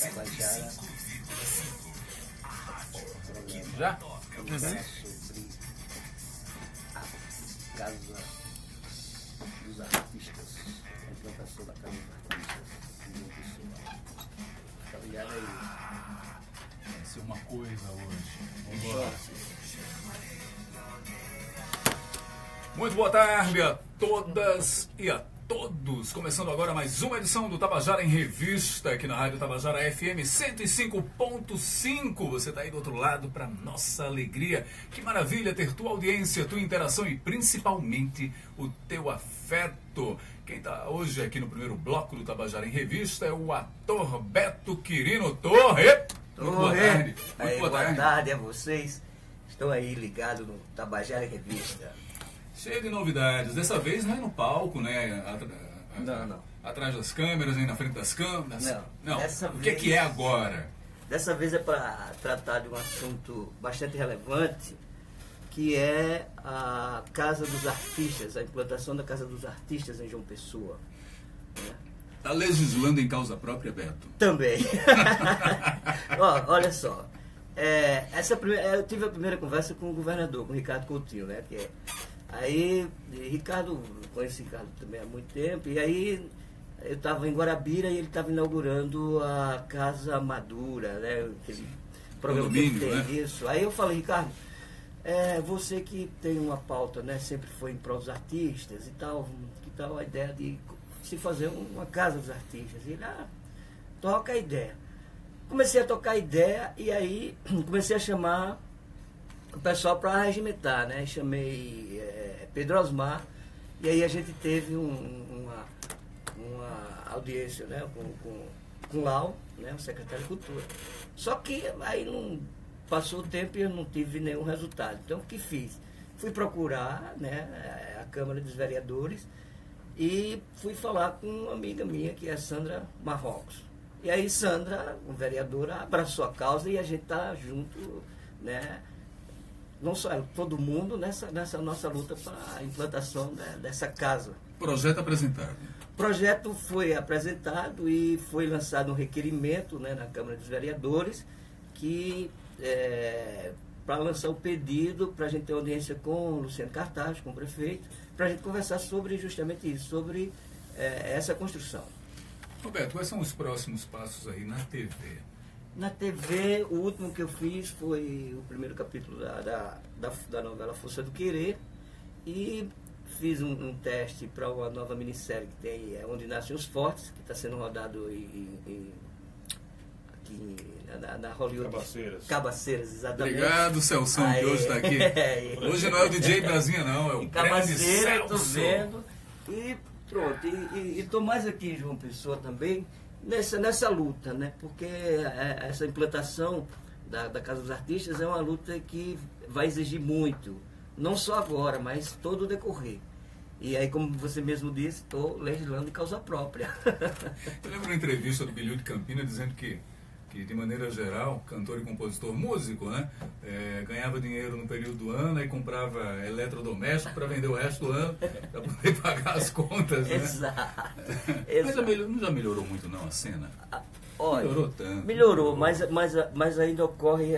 Tabajara. Já? Sobre a Casa dos Artistas, a implantação da Casa dos Artistas em João Pessoa. Tá ligado aí? Vai ser uma coisa hoje. Vamos embora. Muito boa tarde a todas e a todos. Começando agora mais uma edição do Tabajara em Revista, aqui na Rádio Tabajara FM 105.5. Você está aí do outro lado, para nossa alegria. Que maravilha ter tua audiência, tua interação e principalmente o teu afeto. Quem está hoje aqui no primeiro bloco do Tabajara em Revista é o ator Beto Quirino Torre. Muito boa tarde. Muito boa tarde a vocês. Estão aí ligados no Tabajara em Revista. Cheio de novidades. Dessa vez não é no palco, né? Não. Atrás das câmeras, nem na frente das câmeras. Não. Dessa O que é agora? Dessa vez é para tratar de um assunto bastante relevante, que é a Casa dos Artistas, a implantação da Casa dos Artistas em João Pessoa. Né? Está legislando em causa própria, Beto? Também. Olha só. Eu tive a primeira conversa com o governador, com o Ricardo Coutinho, né? Aí, conheci Ricardo também há muito tempo, e aí eu estava em Guarabira e ele estava inaugurando a Casa Madura, né? Aquele programa que ele tem, né? Isso. Aí eu falei, Ricardo, você que tem uma pauta, né? Sempre foi em prol dos artistas e tal, que tal a ideia de se fazer uma Casa dos Artistas? E ele, toca a ideia. Comecei a tocar a ideia e aí comecei a chamar o pessoal para regimentar, né? Chamei Pedro Osmar e aí a gente teve uma audiência, né? com Lau, né? O secretário de Cultura. Só que aí não passou o tempo e eu não tive nenhum resultado. Então o que fiz? Fui procurar, né? A Câmara dos Vereadores e fui falar com uma amiga minha que é Sandra Marrocos. E aí Sandra, uma vereadora, abraçou a causa e a gente está junto, né? Não só todo mundo nessa nossa luta para a implantação dessa casa. Projeto apresentado. O projeto foi apresentado e foi lançado um requerimento, né, na Câmara dos Vereadores que para lançar o pedido, para a gente ter audiência com o Luciano Cartaz, com o prefeito, para a gente conversar sobre justamente isso, sobre essa construção. Roberto, quais são os próximos passos aí na TV? Na TV, o último que eu fiz foi o primeiro capítulo da novela Força do Querer e fiz um teste para uma nova minissérie que tem Onde Nascem os Fortes, que está sendo rodado aqui na Hollywood. Cabaceiras, exatamente. Obrigado, Celso, que hoje está aqui. Hoje não é o DJ Brasinha, não, é o grande Celso. Estou vendo e pronto. E estou mais aqui em João Pessoa também, nessa luta, né? Porque essa implantação da Casa dos Artistas é uma luta que vai exigir muito, não só agora, mas todo o decorrer. E aí, como você mesmo disse, estou legislando em causa própria. Eu lembro uma entrevista do Bilhão de Campina dizendo que de maneira geral, cantor e compositor, músico, né? Ganhava dinheiro no período do ano e comprava eletrodoméstico para vender o resto do ano, para poder pagar as contas, né? Exato. Mas não já melhorou muito não a cena? Olha, melhorou tanto. Melhorou, mas ainda ocorre,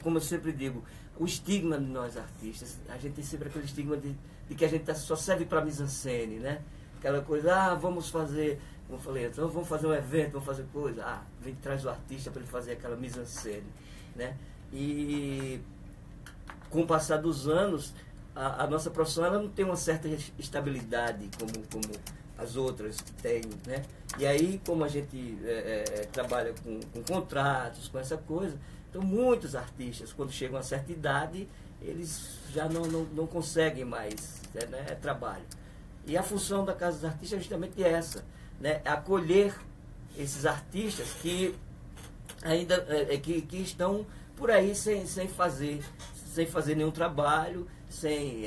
como eu sempre digo, o estigma de nós artistas. A gente tem sempre aquele estigma de que a gente só serve para mise-en-scène, né? Aquela coisa, vamos fazer... Como eu falei, então vamos fazer um evento, vamos fazer coisa. Vem traz o artista para ele fazer aquela mise-en-scène, né? E com o passar dos anos, a nossa profissão ela não tem uma certa estabilidade como as outras têm, né? E aí, como a gente trabalha com contratos, com essa coisa, então muitos artistas, quando chegam a certa idade, eles já não conseguem mais trabalho. E a função da Casa dos Artistas é justamente essa, né? Acolher esses artistas que ainda que estão por aí sem fazer nenhum trabalho, sem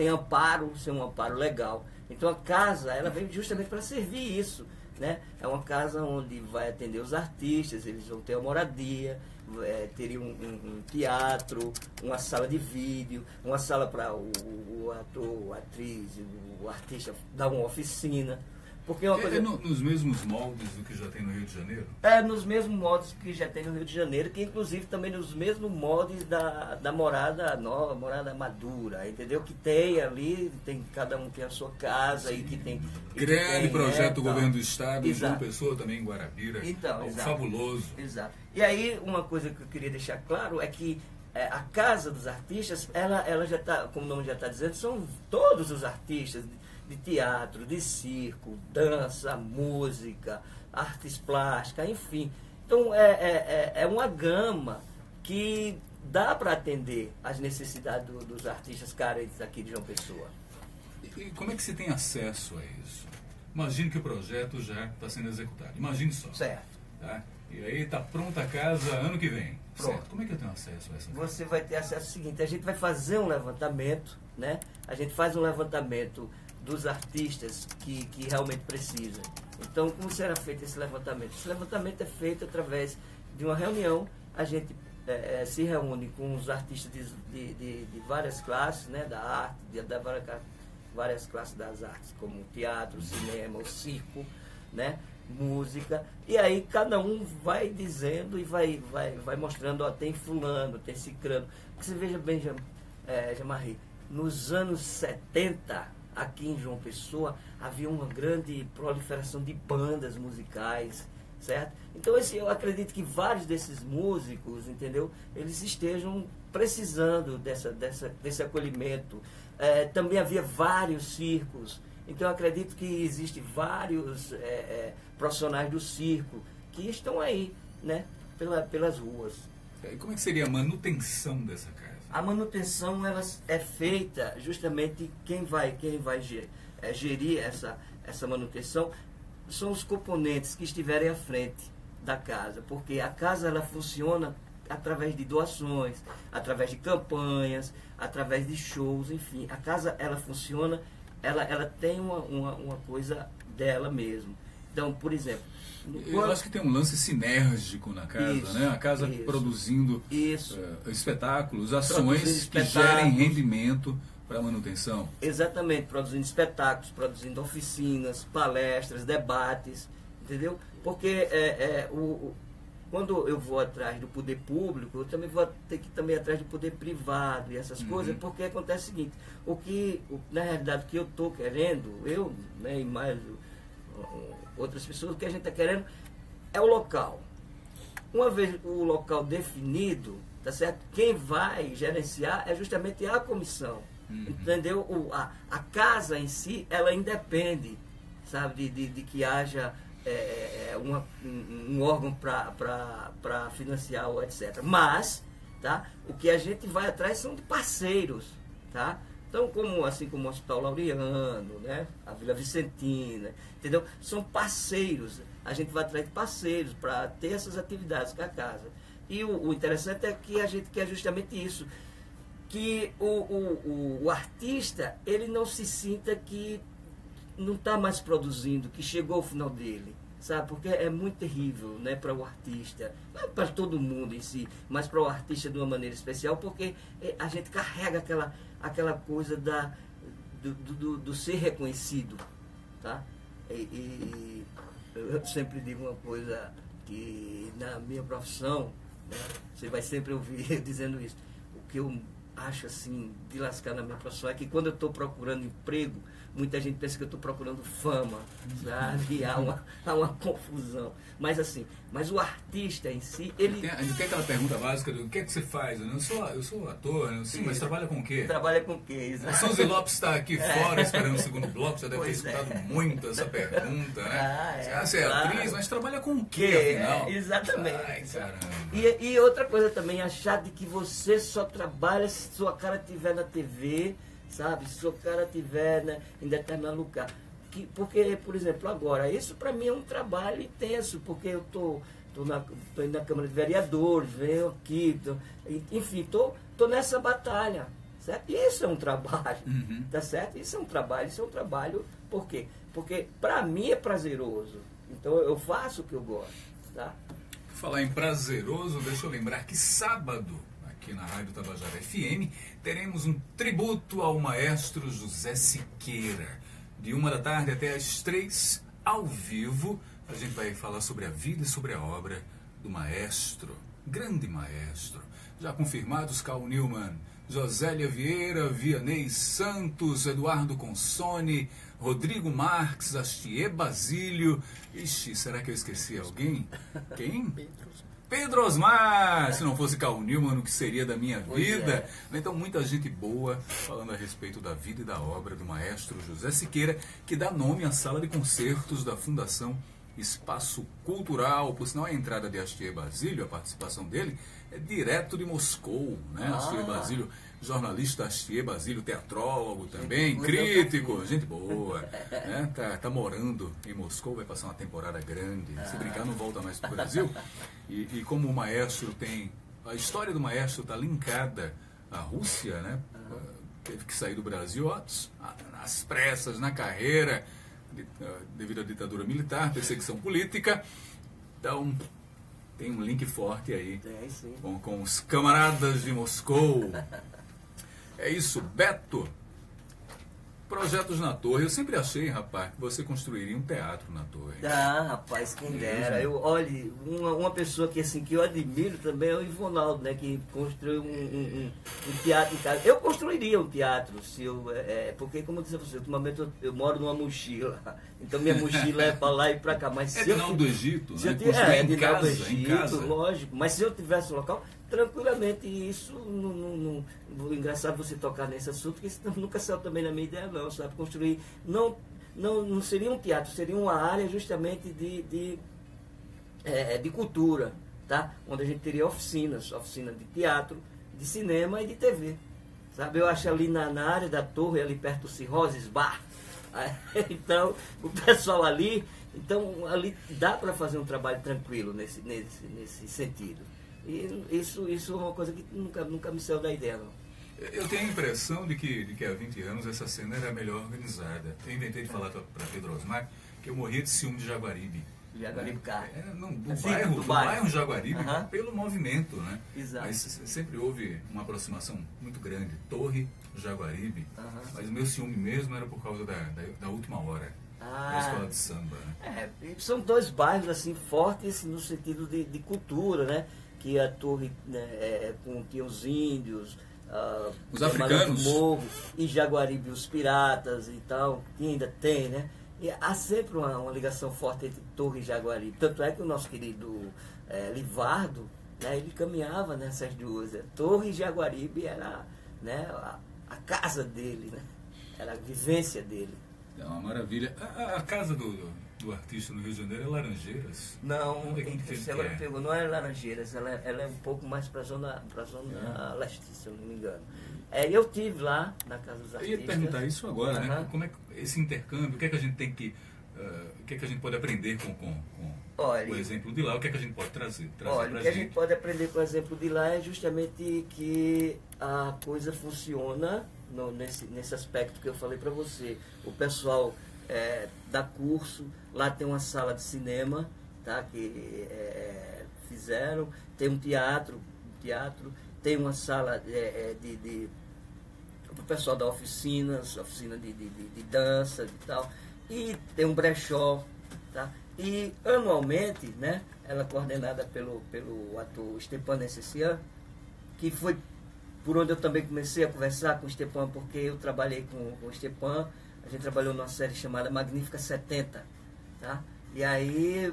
amparo, sem um amparo legal. Então a casa ela vem justamente para servir isso, né? É uma casa onde vai atender os artistas, eles vão ter uma moradia, teria um teatro, uma sala de vídeo, uma sala para o ator, a atriz, o artista dar uma oficina, Porque uma coisa... nos mesmos moldes do que já tem no Rio de Janeiro? Nos mesmos moldes que já tem no Rio de Janeiro, que inclusive também nos mesmos moldes da morada nova, morada madura, entendeu? Que tem ali, cada um tem a sua casa. Sim. E que tem... Grande projeto do governo do estado, em João Exato. Pessoa, também em Guarabira. Então, fabuloso. Exato. E aí, uma coisa que eu queria deixar claro é que a Casa dos Artistas, ela já está, como o nome já está dizendo, são todos os artistas de teatro, de circo, dança, música, artes plásticas, enfim. Então, é uma gama que dá para atender as necessidades dos artistas carentes aqui de João Pessoa. E como é que se tem acesso a isso? Imagine que o projeto já está sendo executado. Imagine só. Certo. Tá? E aí está pronta a casa ano que vem. Pronto. Certo. Como é que eu tenho acesso a essa casa? Você vai ter acesso ao seguinte, a gente vai fazer um levantamento, né? A gente faz um levantamento dos artistas que realmente precisam. Então, como será feito esse levantamento? Esse levantamento é feito através de uma reunião. A gente se reúne com os artistas de várias classes, né? Da arte, várias classes das artes, como o teatro, o cinema, o circo, né? Música, e aí cada um vai dizendo e vai mostrando, ó, tem fulano, tem cicrano. Porque você veja bem, Jean-Marie, nos anos 70, aqui em João Pessoa, havia uma grande proliferação de bandas musicais, certo? Então eu acredito que vários desses músicos, entendeu? Eles estejam precisando desse acolhimento. Também havia vários circos. Então, eu acredito que existem vários profissionais do circo que estão aí, né, pelas ruas. E como é que seria a manutenção dessa casa? A manutenção ela é feita justamente quem vai gerir essa manutenção são os componentes que estiverem à frente da casa, porque a casa ela funciona através de doações, através de campanhas, através de shows, enfim. A casa ela funciona. Ela tem uma coisa dela mesmo. Então, por exemplo... Eu acho que tem um lance sinérgico na casa, isso, né? A casa produzindo espetáculos, ações que gerem rendimento para a manutenção. Exatamente, produzindo espetáculos, produzindo oficinas, palestras, debates, entendeu? Porque quando eu vou atrás do poder público, eu também vou ter que ir atrás do poder privado e essas coisas, porque acontece o seguinte, na realidade, o que eu estou querendo, né, e mais outras pessoas, o que a gente está querendo é o local. Uma vez o local definido, tá certo? Quem vai gerenciar é justamente a comissão, entendeu? A casa em si, ela independe, sabe, de que haja um órgão para financiar ou etc. Mas, tá, o que a gente vai atrás são de parceiros, tá? Então, assim como o Hospital Laureano, né, a Vila Vicentina, entendeu? São parceiros. A gente vai atrás de parceiros para ter essas atividades com a casa. E o interessante é que a gente quer justamente isso, que o artista, ele não se sinta que não está mais produzindo, que chegou ao final dele, sabe? Porque é muito terrível, né, para o artista, não para todo mundo em si, mas para o artista de uma maneira especial, porque a gente carrega aquela coisa do ser reconhecido, tá? E eu sempre digo uma coisa que na minha profissão, né, você vai sempre ouvir eu dizendo isso, o que eu acho assim de lascar na minha profissão é que quando eu estou procurando emprego, muita gente pensa que eu estou procurando fama, sabe? E há uma confusão. Mas o artista em si, ele... Tem aquela pergunta básica do que é que você faz? Eu sou ator, né? Sim, mas trabalha com o quê? Trabalha com o quê? A Sonzi Lopes está aqui fora esperando o segundo bloco, já deve ter escutado muito essa pergunta, né? Você é atriz, mas trabalha com o quê, afinal? Exatamente. Ai, caramba. E outra coisa também, achar de que você só trabalha se sua cara estiver na TV, sabe? Se sua cara estiver, né, em determinado lugar. Porque, por exemplo, agora, isso para mim é um trabalho intenso, porque eu tô indo na Câmara de Vereadores, venho aqui, enfim, tô nessa batalha, certo? Isso é um trabalho, tá certo? Isso é um trabalho, por quê? Porque para mim é prazeroso, então eu faço o que eu gosto, tá? Falar em prazeroso, deixa eu lembrar que sábado, aqui na Rádio Tabajara FM, teremos um tributo ao maestro José Siqueira. De 1 da tarde até as 3, ao vivo. A gente vai falar sobre a vida e sobre a obra do maestro, grande maestro. Já confirmados: Carl Newman, Josélia Vieira, Vianney Santos, Eduardo Consone, Rodrigo Marques, Astier Basílio. Ixi, será que eu esqueci alguém? Quem? Pedro Osmar! Se não fosse Carl Newman, o que seria da minha vida? Então, muita gente boa falando a respeito da vida e da obra do maestro José Siqueira, que dá nome à sala de concertos da Fundação Espaço Cultural. Por sinal, a entrada de Astier Basílio, a participação dele, é direto de Moscou, né? Astier Basílio, jornalista Astier Basílio, teatrólogo também, crítico, gente boa, né? Tá morando em Moscou, vai passar uma temporada grande, se brincar não volta mais para o Brasil. E como o maestro tem, a história do maestro está linkada à Rússia, né? Teve que sair do Brasil às pressas, na carreira, devido à ditadura militar, perseguição política. Então, tem um link forte aí com os camaradas de Moscou. É isso, Beto. Projetos na Torre. Eu sempre achei, rapaz, que você construiria um teatro na Torre. Rapaz, quem dera. Olhe, uma pessoa que, assim, que eu admiro também é o Ivonaldo, né? Que construiu um teatro em casa. Eu construiria um teatro, se eu, porque, como eu disse a você, ultimamente eu moro numa mochila. Então minha mochila é para lá e para cá. Mas se Edinaldo do Egito, né? Edinaldo do Egito, lógico. Mas se eu tivesse um local, tranquilamente, isso engraçado você tocar nesse assunto, que isso nunca saiu também na minha ideia, não, sabe? Construir, não seria um teatro, seria uma área justamente de cultura, tá? Onde a gente teria oficina de teatro, de cinema e de TV, sabe? Eu acho ali na área da Torre, ali perto do Cirroses Bar, então, o pessoal ali, então ali dá para fazer um trabalho tranquilo nesse sentido. E isso é uma coisa que nunca me saiu da ideia, não. Eu tenho a impressão de que há 20 anos essa cena era melhor organizada. Eu inventei de falar para Pedro Osmar que eu morria de ciúme de Jaguaribe. Jaguaribe Car. Do bairro Jaguaribe, pelo movimento, né? Exato. Mas sempre houve uma aproximação muito grande. Torre, Jaguaribe. Mas o meu ciúme mesmo era por causa da última hora. Da escola de samba, né? São dois bairros assim fortes no sentido de cultura, né? Que a Torre, né, tinha os índios, os africanos, Morro, e Jaguaribe, os piratas e tal, que ainda tem, né? E há sempre uma ligação forte entre Torre e Jaguaribe. Tanto é que o nosso querido Livardo, né, ele caminhava nessas duas. Torre e Jaguaribe era, né, a casa dele, né? Era a vivência dele. É uma maravilha. A casa do artista no Rio de Janeiro é Laranjeiras? Não, você agora pegou, não é Laranjeiras, ela é um pouco mais para a zona leste, se eu não me engano. Eu tive lá na Casa dos Artistas. Eu ia te perguntar isso agora, né? Como é que esse intercâmbio, o que é que a gente tem que, o que é que a gente pode aprender com o exemplo de lá, o que é que a gente pode trazer olha, o que a gente pode aprender com o exemplo de lá é justamente que a coisa funciona nesse aspecto que eu falei para você. O pessoal dá curso, lá tem uma sala de cinema, tá, que fizeram, tem um teatro, tem uma sala para o pessoal da oficina de dança e tal, e tem um brechó, tá? E anualmente, né, ela é coordenada pelo ator Stepan Necessian, que foi por onde eu também comecei a conversar com o Stepan, porque eu trabalhei com o Stepan. A gente trabalhou numa série chamada Magnífica 70, tá? E aí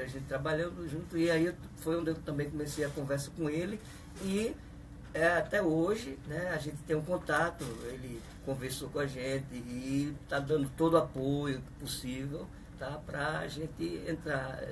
a gente trabalhando junto, e aí foi onde eu também comecei a conversa com ele, e até hoje, né, a gente tem um contato, ele conversou com a gente e está dando todo o apoio possível, tá, para a gente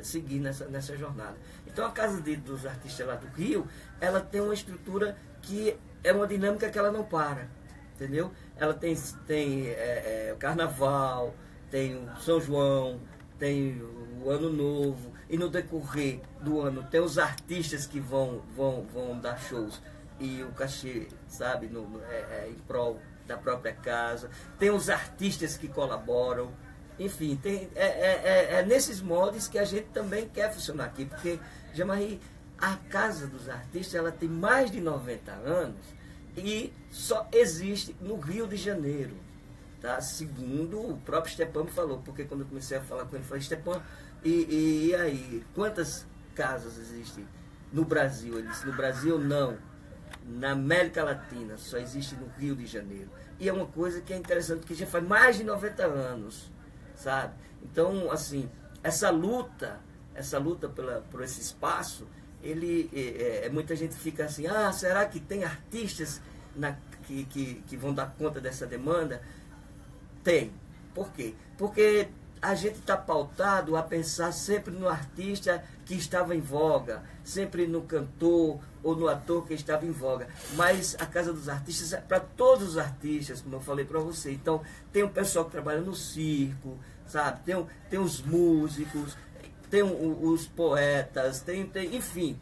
seguir nessa jornada. Então a Casa dos Artistas lá do Rio, ela tem uma estrutura que é uma dinâmica que ela não para, entendeu? Ela tem o Carnaval, tem o São João, tem o Ano Novo, e no decorrer do ano tem os artistas que vão dar shows, e o cachê, sabe, em prol da própria casa, tem os artistas que colaboram, enfim, nesses moldes que a gente também quer funcionar aqui, porque, Jean-Marie, a Casa dos Artistas, ela tem mais de 90 anos, e só existe no Rio de Janeiro, tá? Segundo o próprio Stepan me falou, porque quando eu comecei a falar com ele, eu falei, Stepan, e aí, quantas casas existem no Brasil? Ele disse, no Brasil não, na América Latina, só existe no Rio de Janeiro. E é uma coisa que é interessante, porque já faz mais de 90 anos, sabe? Então, assim, essa luta por esse espaço, muita gente fica assim, será que tem artistas que vão dar conta dessa demanda? Tem. Por quê? Porque a gente está pautado a pensar sempre no artista que estava em voga, sempre no cantor ou no ator que estava em voga. Mas a Casa dos Artistas é para todos os artistas, como eu falei para você. Então, tem um pessoal que trabalha no circo, sabe? Tem os músicos, tem os poetas, enfim,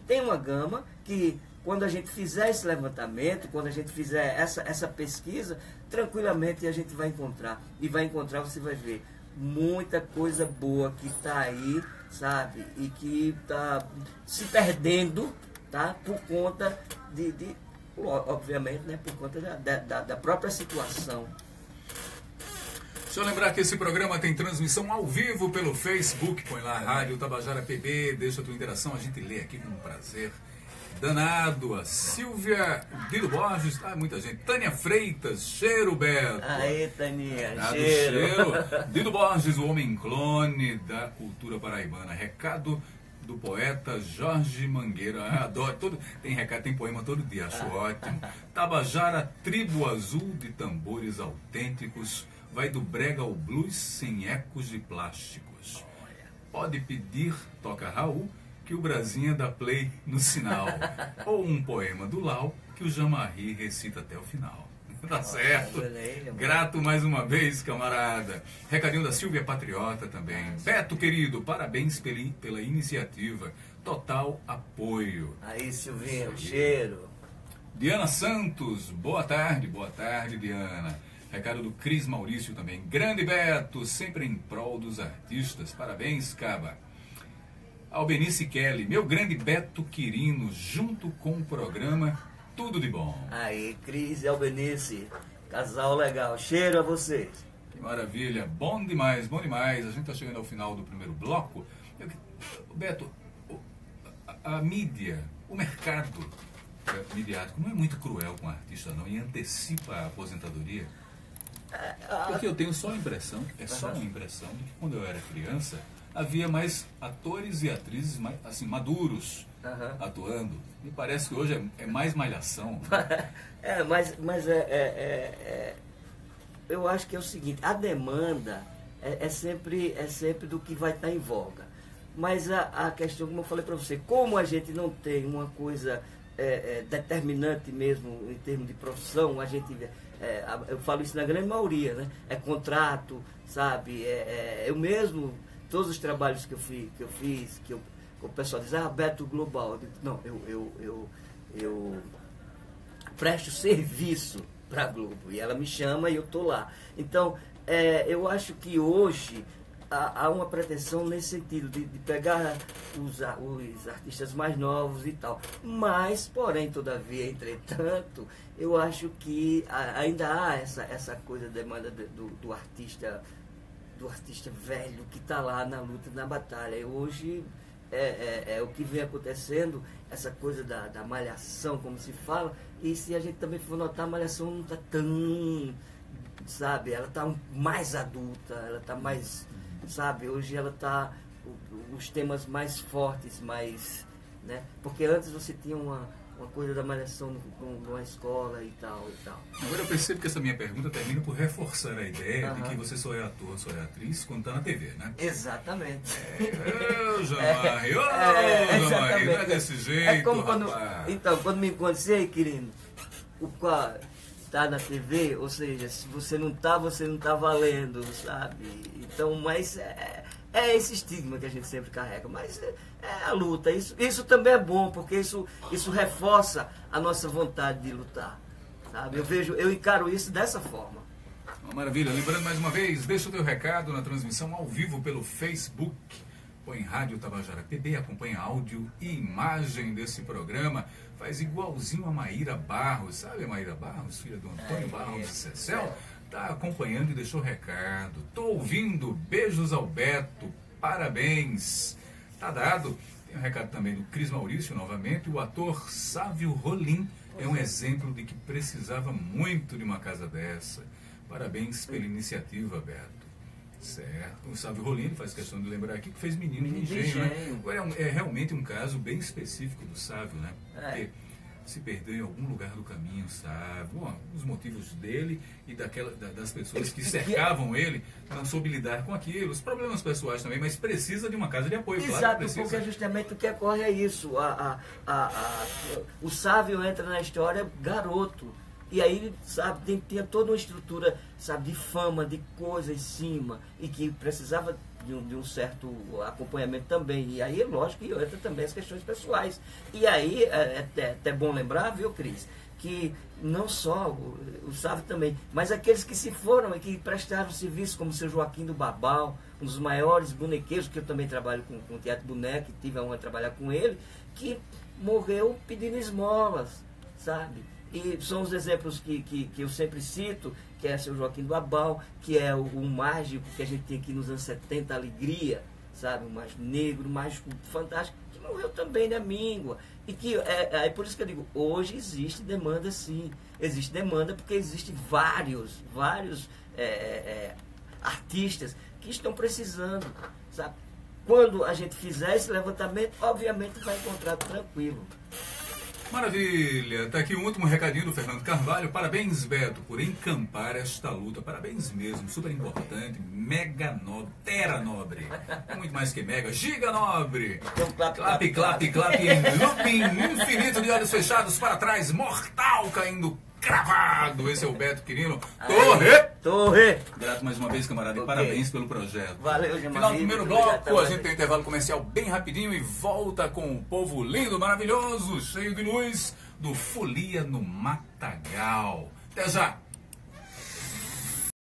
tem uma gama que, quando a gente fizer esse levantamento, quando a gente fizer essa pesquisa, tranquilamente a gente vai encontrar. E vai encontrar, você vai ver, muita coisa boa que está aí, sabe? E que está se perdendo, tá? Por conta obviamente, né? Por conta da própria situação. Deixa eu lembrar que esse programa tem transmissão ao vivo pelo Facebook. Põe lá, Rádio Tabajara PB, deixa a tua interação, a gente lê aqui com prazer danado. A Silvia, Dido Borges, muita gente. Tânia Freitas, cheiro, Beto. Aê, Taninha, cheiro. Dido Borges, o homem clone da cultura paraibana. Recado do poeta Jorge Mangueira. Adoro. Tem recado, tem poema todo dia, acho ótimo. Tabajara, tribo azul de tambores autênticos. Vai do brega ao blues sem ecos de plásticos. Pode pedir, toca Raul, que o Brasinha dá play no sinal. Ou um poema do Lau, que o Jamarri recita até o final. Tá certo? Grato mais uma vez, camarada. Recadinho da Silvia Patriota também. Beto, querido, parabéns pela iniciativa. Total apoio. Aí, Silvinho, cheiro. Diana Santos, boa tarde, Diana. Recado do Cris Maurício também. Grande Beto, sempre em prol dos artistas. Parabéns, Caba. Albenice Kelly, meu grande Beto Quirino, junto com o programa Tudo de Bom. Aí, Cris e Albenice, casal legal. Cheiro a vocês. Que maravilha, bom demais, bom demais. A gente está chegando ao final do primeiro bloco. Beto, a mídia, o mercado midiático não é muito cruel com o artista, não, e antecipa a aposentadoria? Porque eu tenho só a impressão, só uma impressão, de que quando eu era criança, havia mais atores e atrizes mais, assim, maduros atuando. Me parece que hoje é mais malhação. Mas eu acho que é o seguinte, a demanda é sempre do que vai estar em voga. Mas a questão, como eu falei para você, como a gente não tem uma coisa determinante mesmo em termos de profissão, a gente... eu falo isso na grande maioria, né? É contrato, sabe? Eu mesmo, todos os trabalhos que eu fiz, o pessoal diz, Beto Global. Eu digo, não, eu presto serviço para a Globo. E ela me chama e eu tô lá. Então, eu acho que hoje há uma pretensão nesse sentido, de pegar os artistas mais novos e tal. Mas, porém, todavia, entretanto, eu acho que ainda há essa coisa, demanda do artista velho que está lá na luta, na batalha. E hoje o que vem acontecendo, essa coisa da malhação, como se fala, e se a gente também for notar, a malhação não está tão, sabe, ela está mais adulta, ela está mais... Sabe, hoje ela está, os temas mais fortes, mais, né? Porque antes você tinha uma coisa da malhação numa escola e tal. Agora eu percebo que essa minha pergunta termina por reforçar a ideia de que você só é ator, só é atriz quando está na TV, né? Exatamente. Jamarri, não é desse jeito, como quando me encontrei, querido, tá na TV, ou seja, se você não tá valendo, sabe? Então, mas é esse estigma que a gente sempre carrega, mas é a luta. Isso também é bom, porque isso reforça a nossa vontade de lutar, sabe? Eu encaro isso dessa forma. Uma maravilha. Lembrando mais uma vez, deixa o teu recado na transmissão ao vivo pelo Facebook. Põe Rádio Tabajara PB, acompanha áudio e imagem desse programa. Faz igualzinho a Maíra Barros, sabe a Maíra Barros, filha do Antônio Barros e Cecel? tá acompanhando e deixou recado. Tô ouvindo, beijos ao Beto, parabéns. Tá dado. Tem um recado também do Cris Maurício, novamente. O ator Sávio Rolim é um exemplo de que precisava muito de uma casa dessa. Parabéns pela iniciativa, Beto. Certo. O Sávio Rolim faz questão de lembrar aqui que fez Menino de Engenho, né? Agora é realmente um caso bem específico do Sávio, né? Porque se perdeu em algum lugar do caminho, sabe? Bom, os motivos dele e das pessoas que cercavam ele, não soube lidar com aquilo, os problemas pessoais também, mas precisa de uma casa de apoio. Exato, claro, precisa. porque justamente o que ocorre é isso. O Sávio entra na história garoto. E aí, sabe, tinha toda uma estrutura, sabe, de fama, de coisa em cima, e que precisava de um certo acompanhamento também. E aí, lógico, que entra também as questões pessoais. E aí, é até bom lembrar, viu, Cris, que não só o Sávio também, mas aqueles que se foram e que prestaram serviço, como o seu Joaquim do Babal, um dos maiores bonequeiros, que eu também trabalho com teatro boneco, tive a honra de trabalhar com ele, que morreu pedindo esmolas, sabe? E são os exemplos que eu sempre cito, que é o seu Joaquim do Babal, que é o mágico que a gente tem aqui nos anos 70, Alegria, sabe? O mágico negro, o mágico fantástico, que morreu também na míngua. E que é por isso que eu digo, hoje existe demanda sim. Existe demanda porque existem vários artistas que estão precisando, sabe? Quando a gente fizer esse levantamento, obviamente vai encontrar tranquilo. Maravilha, tá aqui um último recadinho do Fernando Carvalho. Parabéns, Beto, por encampar esta luta. Parabéns mesmo, super importante, mega nobre, tera nobre, muito mais que mega, giga nobre. Clap, clap, clap, em looping infinito de olhos fechados para trás, mortal caindo cravado. Esse é o Beto Quirino. Torre! Grato mais uma vez, camarada, e parabéns pelo projeto. Valeu, Final do primeiro bloco, a gente tem um intervalo comercial bem rapidinho e volta com o povo lindo, maravilhoso, cheio de luz, do Folia no Matagal. Até já!